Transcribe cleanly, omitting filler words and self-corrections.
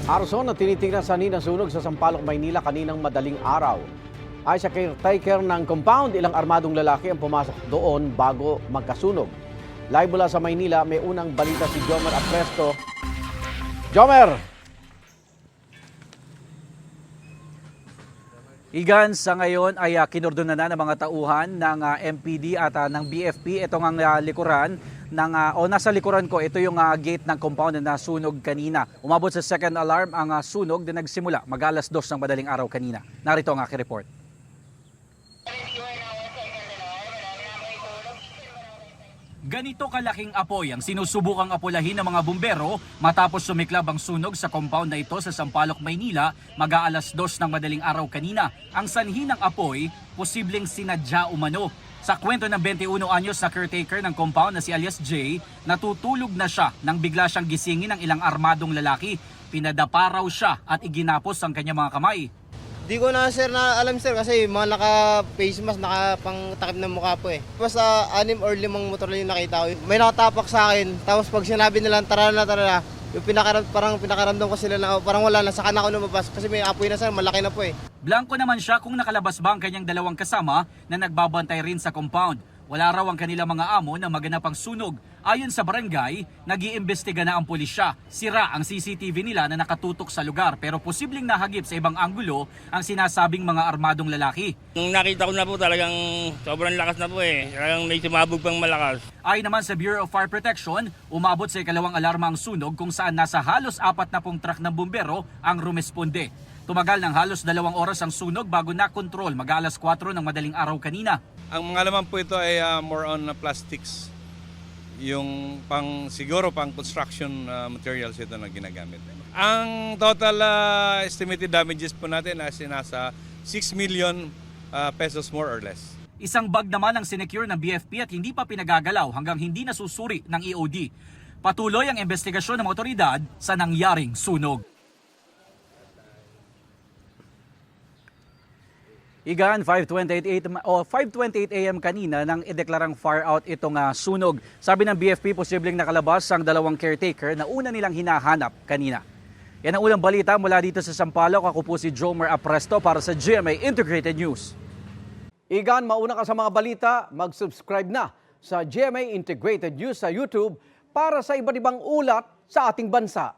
Arson na tinitingnan sa sunog sa Sampaloc, Maynila kaninang madaling araw. Ay sa caretaker ng compound, ilang armadong lalaki ang pumasok doon bago magkasunog. Live mula sa Maynila, may unang balita si Jomer Apresto. Jomer! Igan, sa ngayon ay kinordona na ng mga tauhan ng MPD at ng BFP. Ito ang likuran ng, nasa likuran ko, ito yung gate ng compound na nasunog kanina. Umabot sa second alarm ang sunog na nagsimula mag-alas 2 ng madaling araw kanina. Narito ang aking report. Ganito kalaking apoy ang sinusubukang apulahin ng mga bumbero matapos sumiklab ang sunog sa compound na ito sa Sampaloc, Maynila mag-aalas 2 ng madaling araw kanina. Ang sanhi ng apoy, posibleng sinadya umano. Sa kwento ng 21 anyos na caretaker ng compound na si alias J, natutulog na siya nang bigla siyang gisingin ng ilang armadong lalaki. Pinadapa raw siya at iginapos ang kanyang mga kamay. Di ko na sir na alam sir kasi mga naka-face mask, nakapangtakip ng mukha po eh. Basta 6 or 5 motor lang yung nakita ko. May nakatapak sa akin, tapos pag sinabi nila tara na, yung pinakaramdam ko sila na parang wala na, saka na ako lumabas kasi may apoy na sir, malaki na po eh. Blanco naman siya kung nakalabas ba ang kanyang dalawang kasama na nagbabantay rin sa compound. Wala raw ang kanilang mga amo na maganap ang sunog. Ayon sa barangay, nag-iimbestiga na ang pulisya. Sira ang CCTV nila na nakatutok sa lugar pero posibleng nahagip sa ibang anggulo ang sinasabing mga armadong lalaki. Nung nakita ko na po talagang sobrang lakas na po eh. Talagang may sumabog pang malakas. Ayon naman sa Bureau of Fire Protection, umabot sa ikalawang alarma ang sunog kung saan nasa halos 40 truck ng bumbero ang rumesponde. Tumagal ng halos 2 oras ang sunog bago nakontrol mag-alas 4 ng madaling araw kanina. Ang mga laman po ito ay more on plastics. Yung siguro pang construction materials ito na ginagamit. Ang total estimated damages po natin ay nasa 6 million pesos more or less. Isang bag naman ang sinecure ng BFP at hindi pa pinagagalaw hanggang hindi nasusuri ng EOD. Patuloy ang investigasyon ng mga otoridad sa nangyaring sunog. Igan, 5:28 AM kanina nang ideklarang far out itong sunog. Sabi ng BFP, posibleng nakalabas ang dalawang caretaker na una nilang hinahanap kanina. Yan ang unang balita mula dito sa Sampaloc. Ako po si Jomer Apresto para sa GMA Integrated News. Igan, mauna ka sa mga balita, mag-subscribe na sa GMA Integrated News sa YouTube para sa iba't ibang ulat sa ating bansa.